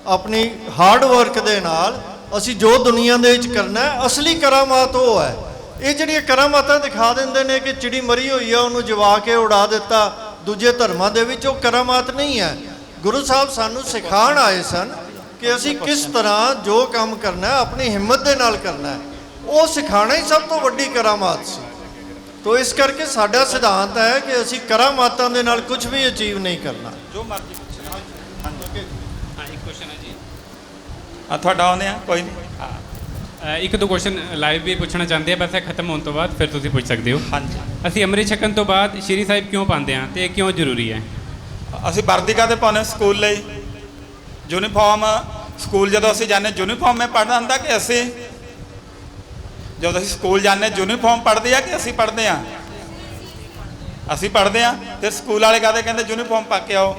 ਆਪਣੀ ਹਾਰਡ ਵਰਕ ਦੇ ਨਾਲ ਅਸੀਂ ਜੋ ਦੁਨੀਆ ਦੇ ਵਿੱਚ ਕਰਨਾ ਹੈ, ਅਸਲੀ ਕਰਾਮਾਤ ਉਹ ਹੈ। ਇਹ ਜਿਹੜੀਆਂ ਕਰਾਮਾਤਾਂ ਦਿਖਾ ਦਿੰਦੇ ਨੇ ਕਿ ਚਿੜੀ ਮਰੀ ਹੋਈ ਆ, ਉਹਨੂੰ ਜਵਾ ਕੇ ਉਡਾ ਦਿੱਤਾ ਦੂਜੇ ਧਰਮਾਂ ਦੇ ਵਿੱਚ, ਉਹ ਕਰਾਮਾਤ ਨਹੀਂ ਹੈ। ਗੁਰੂ ਸਾਹਿਬ ਸਾਨੂੰ ਸਿਖਾਉਣ ਆਏ ਸਨ ਕਿ ਅਸੀਂ ਕਿਸ ਤਰ੍ਹਾਂ ਜੋ ਕੰਮ ਕਰਨਾ ਹੈ ਆਪਣੀ ਹਿੰਮਤ ਦੇ ਨਾਲ ਕਰਨਾ ਹੈ। ਉਹ ਸਿਖਾਉਣਾ ਹੀ ਸਭ ਤੋਂ ਵੱਡੀ ਕਰਾਮਾਤ ਸੀ। ਤੋ ਇਸ ਕਰਕੇ ਸਾਡਾ ਸਿਧਾਂਤ ਹੈ ਕਿ ਅਸੀਂ ਕਰਾਮਾਤਾਂ ਦੇ ਨਾਲ ਕੁਝ ਵੀ ਅਚੀਵ ਨਹੀਂ ਕਰਨਾ। ਜੋ ਮਰਜ਼ੀ ਪੁੱਛਣਾ। ਹਾਂ, ਇੱਕ ਕੁਐਸਚਨ ਹੈ ਜੀ। ਤੁਹਾਡਾ ਆਉਂਦੇ ਆ, ਕੋਈ ਨਹੀਂ। ਇੱਕ ਦੋ ਕੁਐਸਚਨ ਲਾਈਵ ਵੀ ਪੁੱਛਣਾ ਚਾਹੁੰਦੇ ਆ, ਬਸ ਇਹ ਖਤਮ ਹੋਣ ਤੋਂ ਬਾਅਦ ਫਿਰ ਤੁਸੀਂ ਪੁੱਛ ਸਕਦੇ ਹੋ। ਹਾਂਜੀ। ਅਸੀਂ ਅੰਮ੍ਰਿਤ ਛਕਣ ਤੋਂ ਬਾਅਦ ਸ਼੍ਰੀ ਸਾਹਿਬ ਕਿਉਂ ਪਾਉਂਦੇ ਹਾਂ ਤੇ ਇਹ ਕਿਉਂ ਜ਼ਰੂਰੀ ਹੈ? ਅਸੀਂ ਵਰਦੀ ਕਾਹਦੇ ਪਾਉਂਦੇ ਸਕੂਲ ਲਈ? ਯੂਨੀਫਾਰਮ, ਸਕੂਲ ਜਦੋਂ ਅਸੀਂ ਜਾਂਦੇ ਯੂਨੀਫਾਰਮ ਮੈਂ ਪੜ੍ਹਦਾ ਹੁੰਦਾ ਕਿ ਅਸੀਂ ਜਦੋਂ ਅਸੀਂ ਸਕੂਲ ਜਾਂਦੇ ਯੂਨੀਫਾਰਮ ਪੜ੍ਹਦੇ ਆ ਕਿ ਅਸੀਂ ਪੜ੍ਹਦੇ ਆ? ਅਸੀਂ ਪੜ੍ਹਦੇ ਆ। ਤੇ ਸਕੂਲ ਵਾਲੇ ਕਾਹਦੇ ਕਹਿੰਦੇ ਯੂਨੀਫਾਰਮ ਪਾ ਕੇ ਆਓ?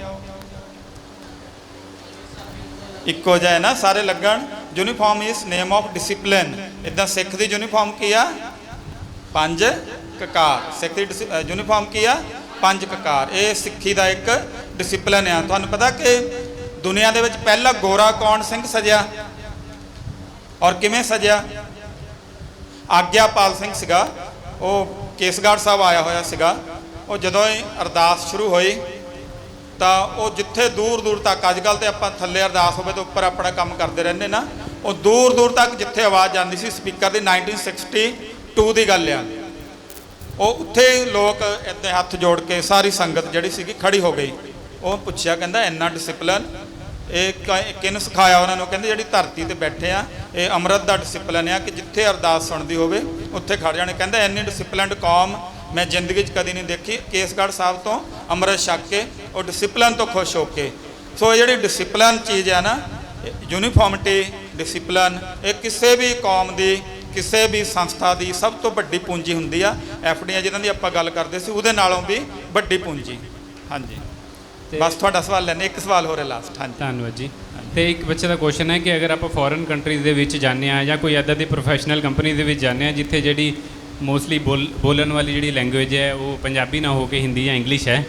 ਇੱਕੋ ਜਿਹਾ ਨਾ ਸਾਰੇ ਲੱਗਣ। Uniform is name of discipline. ਇੱਦਾਂ ਸਿੱਖ ਦੀ ਯੂਨੀਫਾਰਮ ਕੀ ਆ? 5 ਕਕਾਰ। ਸਿੱਖ ਦੀ ਯੂਨੀਫਾਰਮ ਕੀ ਆ? 5 ਕਕਾਰ। ਇਹ ਸਿੱਖੀ ਦਾ ਇੱਕ ਡਿਸਿਪਲਿਨ ਆ। ਤੁਹਾਨੂੰ ਪਤਾ ਕਿ ਦੁਨੀਆ ਦੇ ਵਿੱਚ ਪਹਿਲਾ ਗੋਰਾ ਕੌਣ ਸਿੰਘ ਸਜਿਆ ਔਰ ਕਿਵੇਂ ਸਜਿਆ? ਆਗਿਆਪਾਲ ਸਿੰਘ ਸੀਗਾ। ਉਹ ਕੇਸਗੜ੍ਹ ਸਾਹਿਬ ਆਇਆ ਹੋਇਆ ਸੀਗਾ। ਉਹ ਜਦੋਂ ਹੀ ਅਰਦਾਸ ਸ਼ੁਰੂ ਹੋਈ ਤਾਂ ਉਹ ਜਿੱਥੇ ਦੂਰ ਦੂਰ ਤੱਕ, ਅੱਜ ਕੱਲ੍ਹ ਤੇ ਆਪਾਂ ਥੱਲੇ ਅਰਦਾਸ ਹੋਵੇ ਤਾਂ ਉੱਪਰ ਆਪਣਾ ਕੰਮ ਕਰਦੇ ਰਹਿੰਦੇ ਨਾ, ਉਹ ਦੂਰ ਦੂਰ ਤੱਕ ਜਿੱਥੇ ਆਵਾਜ਼ ਜਾਂਦੀ ਸੀ ਸਪੀਕਰ ਦੀ, 1962 ਦੀ ਗੱਲ ਆ, ਉਹ ਉੱਥੇ ਲੋਕ ਇੱਦਾਂ ਹੱਥ ਜੋੜ ਕੇ ਸਾਰੀ ਸੰਗਤ ਜਿਹੜੀ ਸੀਗੀ ਖੜੀ ਹੋ ਗਈ। ਉਹ ਪੁੱਛਿਆ, ਕਹਿੰਦਾ ਇੰਨਾ ਡਿਸਿਪਲਿਨ ਇਹ ਕਿਹਨੂੰ ਸਿਖਾਇਆ ਉਹਨਾਂ ਨੂੰ? ਕਹਿੰਦੇ ਜਿਹੜੀ ਧਰਤੀ ਤੇ ਬੈਠੇ ਆ, ਇਹ ਅੰਮ੍ਰਿਤ ਦਾ ਡਿਸਿਪਲਿਨ ਆ ਕਿ ਜਿੱਥੇ ਅਰਦਾਸ ਸੁਣਦੀ ਹੋਵੇ ਉੱਥੇ ਖੜ ਜਾਣੇ। ਕਹਿੰਦਾ ਇੰਨੀ ਡਿਸਿਪਲਿਨਡ ਕੌਮ ਮੈਂ ਜ਼ਿੰਦਗੀ 'ਚ ਕਦੀ ਨਹੀਂ ਦੇਖੀ। ਕੇਸਗੜ੍ਹ ਸਾਹਿਬ ਤੋਂ ਅੰਮ੍ਰਿਤ ਛਕ ਕੇ ਉਹ ਡਿਸਿਪਲਿਨ ਤੋਂ ਖੁਸ਼ ਹੋ ਕੇ। ਸੋ ਇਹ ਜਿਹੜੀ ਡਿਸਿਪਲਿਨ ਚੀਜ਼ ਆ ਨਾ, ਯੂਨੀਫਾਰਮਿਟੀ, ਡਿਸਿਪਲਿਨ, ਇਹ ਕਿਸੇ ਵੀ ਕੌਮ ਦੀ, ਕਿਸੇ ਵੀ ਸੰਸਥਾ ਦੀ ਸਭ ਤੋਂ ਵੱਡੀ ਪੂੰਜੀ ਹੁੰਦੀ ਆ। ਐਫਡੀਆਂ ਜਿਹਨਾਂ ਦੀ ਆਪਾਂ ਗੱਲ ਕਰਦੇ ਸੀ, ਉਹਦੇ ਨਾਲੋਂ ਵੀ ਵੱਡੀ ਪੂੰਜੀ। ਹਾਂਜੀ, ਬਸ ਤੁਹਾਡਾ ਸਵਾਲ ਲੈਣੇ। ਇੱਕ ਸਵਾਲ ਹੋ ਰਿਹਾ ਲਾਸਟ। ਹਾਂਜੀ, ਧੰਨਵਾਦ ਜੀ। ਤੇ ਇੱਕ ਬੱਚੇ ਦਾ ਕੁਐਸਚਨ ਹੈ ਕਿ ਅਗਰ ਆਪਾਂ ਫੋਰਨ ਕੰਟਰੀਜ਼ ਦੇ ਵਿੱਚ ਜਾਂਦੇ ਆ ਜਾਂ ਕੋਈ ਇੱਦਾਂ ਦੀ ਪ੍ਰੋਫੈਸ਼ਨਲ ਕੰਪਨੀ ਦੇ ਵਿੱਚ ਜਾਂਦੇ ਆ ਜਿੱਥੇ ਜਿਹੜੀ ਮੋਸਟਲੀ ਬੋਲਣ ਵਾਲੀ ਜਿਹੜੀ ਲੈਂਗੁਏਜ ਹੈ ਉਹ ਪੰਜਾਬੀ ਨਾ ਹੋ ਕੇ ਹਿੰਦੀ ਜਾਂ ਇੰਗਲਿਸ਼ ਹੈ,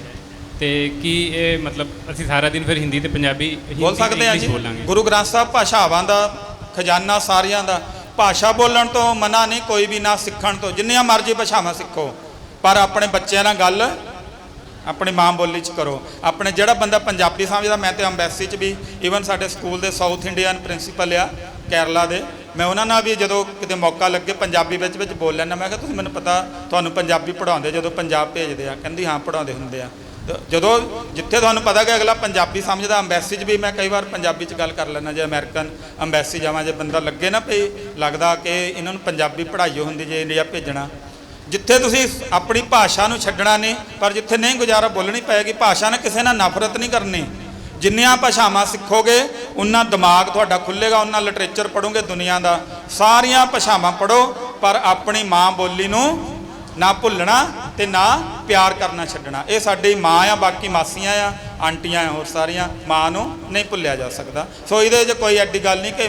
ਤੇ ਕੀ ਇਹ ਮਤਲਬ ਅਸੀਂ ਸਾਰਾ ਦਿਨ ਫਿਰ ਹਿੰਦੀ ਤੇ ਪੰਜਾਬੀ ਬੋਲ ਸਕਦੇ ਹਾਂ ਜੀ? ਗੁਰੂ ਗ੍ਰੰਥ ਸਾਹਿਬ ਭਾਸ਼ਾਵਾਂ ਦਾ ਖਜ਼ਾਨਾ ਸਾਰਿਆਂ ਦਾ। ਭਾਸ਼ਾ ਬੋਲਣ ਤੋਂ ਮਨਾ ਨਹੀਂ ਕੋਈ ਵੀ, ਨਾ ਸਿੱਖਣ ਤੋਂ। ਜਿੰਨੀਆਂ ਮਰਜ਼ੀ ਭਾਸ਼ਾਵਾਂ ਸਿੱਖੋ, ਪਰ ਆਪਣੇ ਬੱਚਿਆਂ ਨਾਲ ਗੱਲ ਆਪਣੀ ਮਾਂ ਬੋਲੀ 'ਚ ਕਰੋ। ਆਪਣੇ ਜਿਹੜਾ ਬੰਦਾ ਪੰਜਾਬੀ ਸਮਝਦਾ, ਮੈਂ ਤੇ ਅੰਬੈਸੀ 'ਚ ਵੀ, ਈਵਨ ਸਾਡੇ ਸਕੂਲ ਦੇ ਸਾਊਥ ਇੰਡੀਅਨ ਪ੍ਰਿੰਸੀਪਲ ਆ ਕੇਰਲਾ ਦੇ, ਮੈਂ ਉਹਨਾਂ ਨਾਲ ਵੀ ਜਦੋਂ ਕਿਤੇ ਮੌਕਾ ਲੱਗੇ ਪੰਜਾਬੀ ਵਿੱਚ ਬੋਲ ਲੈਂਦਾ। ਮੈਂ ਕਿਹਾ ਤੁਸੀਂ ਮੈਨੂੰ ਪਤਾ ਤੁਹਾਨੂੰ ਪੰਜਾਬੀ ਪੜ੍ਹਾਉਂਦੇ ਜਦੋਂ ਪੰਜਾਬ ਭੇਜਦੇ ਆ? ਕਹਿੰਦੀ ਹਾਂ ਪੜ੍ਹਾਉਂਦੇ ਹੁੰਦੇ ਆ। ਜਦੋਂ ਜਿੱਥੇ ਤੁਹਾਨੂੰ ਪਤਾ ਕਿ ਅਗਲਾ ਪੰਜਾਬੀ ਸਮਝਦਾ, ਅੰਬੈਸੀ 'ਚ ਵੀ ਮੈਂ ਕਈ ਵਾਰ ਪੰਜਾਬੀ 'ਚ ਗੱਲ ਕਰ ਲੈਂਦਾ। ਜੇ ਅਮਰੀਕਨ ਅੰਬੈਸੀ ਜਾਵਾਂ, ਜੇ ਬੰਦਾ ਲੱਗੇ ਨਾ ਪਈ ਲੱਗਦਾ ਕਿ ਇਹਨਾਂ ਨੂੰ ਪੰਜਾਬੀ ਪੜ੍ਹਾਈ ਹੁੰਦੀ ਜੇ ਇੰਡੀਆ ਭੇਜਣਾ। ਜਿੱਥੇ ਤੁਸੀਂ ਆਪਣੀ ਭਾਸ਼ਾ ਨੂੰ ਛੱਡਣਾ ਨਹੀਂ, ਪਰ ਜਿੱਥੇ ਨਹੀਂ ਗੁਜ਼ਾਰਾ ਬੋਲਣੀ ਪਏਗੀ। ਭਾਸ਼ਾ ਨਾਲ ਕਿਸੇ ਨਾਲ ਨਫ਼ਰਤ ਨਹੀਂ ਕਰਨੀ। ਜਿੰਨੀਆਂ ਭਾਸ਼ਾਵਾਂ ਸਿੱਖੋਗੇ ਉਨਾ ਦਿਮਾਗ ਤੁਹਾਡਾ ਖੁੱਲ੍ਹੇਗਾ, ਉਨਾ ਲਿਟਰੇਚਰ ਪੜ੍ਹੋਗੇ ਦੁਨੀਆ ਦਾ। ਸਾਰੀਆਂ ਭਾਸ਼ਾਵਾਂ ਪੜ੍ਹੋ, ਪਰ ਆਪਣੀ ਮਾਂ ਬੋਲੀ ਨੂੰ ਨਾ ਭੁੱਲਣਾ ਤੇ ਨਾ ਪਿਆਰ ਕਰਨਾ ਛੱਡਣਾ। ਇਹ ਸਾਡੀ ਮਾਂ ਆ, ਬਾਕੀ ਮਾਸੀਆਂ ਆ, ਆਂਟੀਆਂ ਆ, ਹੋਰ ਸਾਰੀਆਂ। ਮਾਂ ਨੂੰ ਨਹੀਂ ਭੁੱਲਿਆ ਜਾ ਸਕਦਾ। ਸੋ ਇਹਦੇ 'ਚ ਕੋਈ ਐਡੀ ਗੱਲ ਨਹੀਂ ਕਿ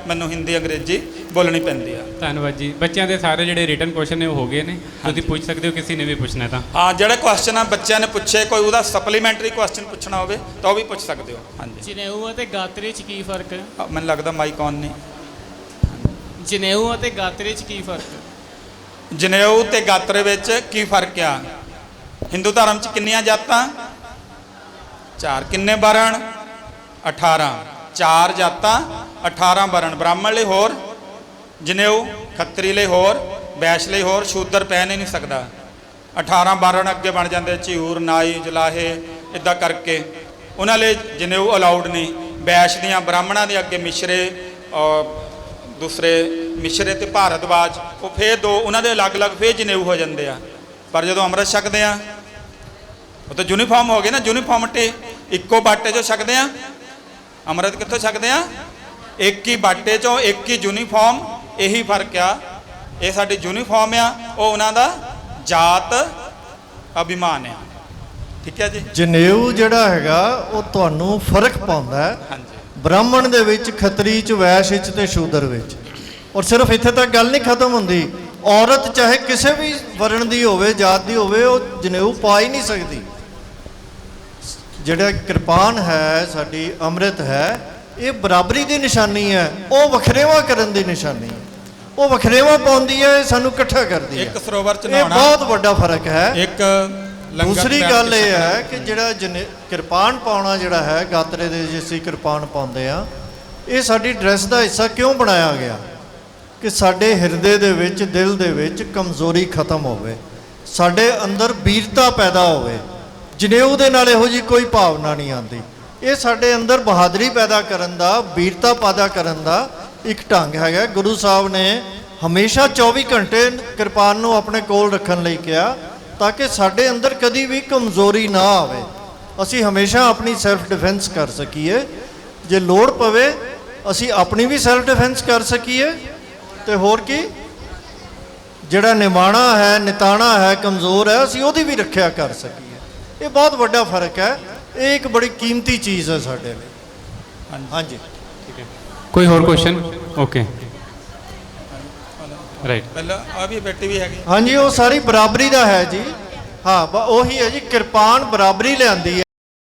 ਮੈਨੂੰ ਹਿੰਦੀ ਅੰਗਰੇਜ਼ੀ ਬੋਲਣੀ ਪੈਂਦੀ ਆ। ਧੰਨਵਾਦ ਜੀ। ਬੱਚਿਆਂ ਦੇ ਸਾਰੇ ਜਿਹੜੇ ਰਿਟਨ ਕੁਐਸਚਨ ਨੇ ਉਹ ਹੋ ਗਏ ਨੇ, ਤੁਸੀਂ ਪੁੱਛ ਸਕਦੇ ਹੋ ਕਿਸੇ ਨੇ ਵੀ ਪੁੱਛਣਾ ਤਾਂ। ਹਾਂ, ਜਿਹੜੇ ਕੁਐਸਚਨ ਆ ਬੱਚਿਆਂ ਨੇ ਪੁੱਛੇ, ਕੋਈ ਉਹਦਾ ਸਪਲੀਮੈਂਟਰੀ ਕੁਐਸਚਨ ਪੁੱਛਣਾ ਹੋਵੇ ਤਾਂ ਉਹ ਵੀ ਪੁੱਛ ਸਕਦੇ ਹੋ। ਹਾਂਜੀ। ਜਨੇਊ ਅਤੇ ਗਾਤਰੇ 'ਚ ਕੀ ਫਰਕ ਹੈ? ਮੈਨੂੰ ਲੱਗਦਾ ਮਾਈਕ ਔਨ ਨਹੀਂ। ਜਨੇਊ ਅਤੇ ਗਾਤਰੇ 'ਚ ਕੀ ਫਰਕ ਹੈ? ਜਨੇਊ ਤੇ ਗਾਤਰੇ ਵਿੱਚ ਕੀ ਫਰਕ ਆ? ਹਿੰਦੂ ਧਰਮ 'ਚ ਕਿੰਨੀਆਂ ਜਾਤਾਂ? 4। ਕਿੰਨੇ ਵਰਣ? 18। 4 ਜਾਤਾਂ 18 ਵਰਣ। ਬ੍ਰਾਹਮਣ ਲਈ ਹੋਰ, ਜਨੇਊ, ਖੱਤਰੀ ਲਈ ਹੋਰ, ਵੈਸ਼ ਲਈ ਹੋਰ, ਸ਼ੂਦਰ ਪਹਿਨ ਹੀ ਨਹੀਂ ਸਕਦਾ। 18 ਵਰਣ ਅੱਗੇ ਬਣ ਜਾਂਦੇ, ਝਿਊਰ, ਨਾਈ, ਜਲਾਹੇ, ਇਦਾਂ ਕਰਕੇ ਉਹਨਾਂ ਲਈ ਜਨੇਊ ਅਲਾਉਡ ਨਹੀਂ। ਵੈਸ਼ ਦੀਆਂ, ਬ੍ਰਾਹਮਣਾਂ ਦੇ ਅੱਗੇ ਮਿਸ਼ਰੇ, ਦੂਸਰੇ ਮਿਸ਼ਰੇ ਤੇ ਭਾਰਦਵਾਜ, ਉਹ ਫੇਰ ਦੋ ਉਹਨਾਂ ਦੇ ਅਲੱਗ-ਅਲੱਗ ਫੇਰ ਜਨੇਊ ਹੋ ਜਾਂਦੇ ਆ। ਪਰ ਜਦੋਂ ਅੰਮ੍ਰਿਤ ਛਕਦੇ ਆ ਉਹ ਤਾਂ ਯੂਨੀਫਾਰਮ ਹੋ ਗਏ ਨਾ, ਯੂਨੀਫਾਰਮਟੀ, ਇੱਕੋ ਬਾਟੇ 'ਚੋਂ ਛਕਦੇ ਆ। ਅੰਮ੍ਰਿਤ ਕਿੱਥੋਂ ਛਕਦੇ ਆ? ਇੱਕ ਹੀ ਬਾਟੇ 'ਚੋਂ, ਇੱਕ ਹੀ ਯੂਨੀਫਾਰਮ। ਇਹੀ ਫਰਕ ਆ, ਇਹ ਸਾਡੀ ਯੂਨੀਫਾਰਮ ਆ, ਉਹ ਉਹਨਾਂ ਦਾ ਜਾਤ ਅਭਿਮਾਨ ਆ। ਠੀਕ ਹੈ ਜੀ। ਜਨੇਊ ਜਿਹੜਾ ਹੈਗਾ ਉਹ ਤੁਹਾਨੂੰ ਫਰਕ ਪਾਉਂਦਾ ਹੈ ਹਾਂਜੀ। ਬ੍ਰਾਹਮਣ ਦੇ ਵਿੱਚ, ਖੱਤਰੀ 'ਚ, ਵੈਸ਼ 'ਚ ਤੇ ਸ਼ੂਦਰ ਵਿੱਚ। ਔਰ ਸਿਰਫ ਇੱਥੇ ਤੱਕ ਗੱਲ ਨਹੀਂ ਖਤਮ ਹੁੰਦੀ, ਔਰਤ ਚਾਹੇ ਕਿਸੇ ਵੀ ਵਰਣ ਦੀ ਹੋਵੇ, ਜਾਤ ਦੀ ਹੋਵੇ, ਉਹ ਜਨੇਊ ਪਾ ਹੀ ਨਹੀਂ ਸਕਦੀ। ਜਿਹੜਾ ਕਿਰਪਾਨ ਹੈ, ਸਾਡੀ ਅੰਮ੍ਰਿਤ ਹੈ, ਇਹ ਬਰਾਬਰੀ ਦੀ ਨਿਸ਼ਾਨੀ ਹੈ, ਉਹ ਵਖਰੇਵਾਂ ਕਰਨ ਦੀ ਨਿਸ਼ਾਨੀ ਹੈ। ਉਹ ਵਖਰੇਵਾਂ ਪਾਉਂਦੀ ਹੈ, ਇਹ ਸਾਨੂੰ ਇਕੱਠਾ ਕਰਦੀ ਹੈ। ਇੱਕ ਸਰੋਵਰ 'ਚ ਇਹ ਨਹਾਉਣਾ, ਬਹੁਤ ਵੱਡਾ ਫਰਕ ਹੈ। ਇੱਕ ਲੰਗਰ ਦੂਸਰੀ ਬੈਠ ਗੱਲ ਕੇ ਇਹ ਹੈ ਛਕਣਾ। ਕਿ ਜਿਹੜਾ ਕਿਰਪਾਨ ਪਾਉਣਾ ਜਿਹੜਾ ਹੈ, ਗਾਤਰੇ ਦੇ ਜਿਸ ਅਸੀਂ ਕਿਰਪਾਨ ਪਾਉਂਦੇ ਆ, ਇਹ ਸਾਡੀ ਡਰੈਸ ਦਾ ਹਿੱਸਾ ਕਿਉਂ ਬਣਾਇਆ ਗਿਆ? ਕਿ ਸਾਡੇ ਹਿਰਦੇ ਦੇ ਵਿੱਚ, ਦਿਲ ਦੇ ਵਿੱਚ ਕਮਜ਼ੋਰੀ ਖਤਮ ਹੋਵੇ, ਸਾਡੇ ਅੰਦਰ ਵੀਰਤਾ ਪੈਦਾ ਹੋਵੇ। ਜਨੇਊ ਦੇ ਨਾਲ ਇਹੋ ਜਿਹੀ ਕੋਈ ਭਾਵਨਾ ਨਹੀਂ ਆਉਂਦੀ। ਇਹ ਸਾਡੇ ਅੰਦਰ ਬਹਾਦਰੀ ਪੈਦਾ ਕਰਨ ਦਾ, ਵੀਰਤਾ ਪੈਦਾ ਕਰਨ ਦਾ ਇੱਕ ਢੰਗ ਹੈਗਾ। ਗੁਰੂ ਸਾਹਿਬ ਨੇ ਹਮੇਸ਼ਾ 24 ਘੰਟੇ ਕਿਰਪਾਨ ਨੂੰ ਆਪਣੇ ਕੋਲ ਰੱਖਣ ਲਈ ਕਿਹਾ, ਤਾਂ ਕਿ ਸਾਡੇ ਅੰਦਰ ਕਦੀ ਵੀ ਕਮਜ਼ੋਰੀ ਨਾ ਆਵੇ, ਅਸੀਂ ਹਮੇਸ਼ਾ ਆਪਣੀ ਸੈਲਫ ਡਿਫੈਂਸ ਕਰ ਸਕੀਏ। ਜੇ ਲੋੜ ਪਵੇ ਅਸੀਂ ਆਪਣੀ ਵੀ ਸੈਲਫ ਡਿਫੈਂਸ ਕਰ ਸਕੀਏ, ਤੇ ਹੋਰ ਕੀ, ਜਿਹੜਾ ਨਿਮਾਣਾ ਹੈ, ਨਿਤਾਣਾ ਹੈ, ਕਮਜ਼ੋਰ ਹੈ, ਅਸੀਂ ਉਹਦੀ ਵੀ ਰੱਖਿਆ ਕਰ ਸਕੀਏ। ਇਹ ਬਹੁਤ ਵੱਡਾ ਫਰਕ ਹੈ। ਇਹ ਇੱਕ ਬੜੀ ਕੀਮਤੀ ਚੀਜ਼ ਹੈ ਸਾਡੇ ਲਈ। ਹਾਂਜੀ। ਕੋਈ ਹੋਰ ਕੁਐਸਚਨ? Okay, right. ਪਹਿਲਾਂ ਆ ਵੀ ਬੇਟੀ ਵੀ ਹੈਗੀ। ਹਾਂਜੀ, ਉਹ ਸਾਰੀ ਬਰਾਬਰੀ ਦਾ ਹੈ ਜੀ। ਹਾਂ, ਉਹੀ ਹੈ ਜੀ, ਕਿਰਪਾਨ ਬਰਾਬਰੀ ਲਿਆਂਦੀ ਹੈ।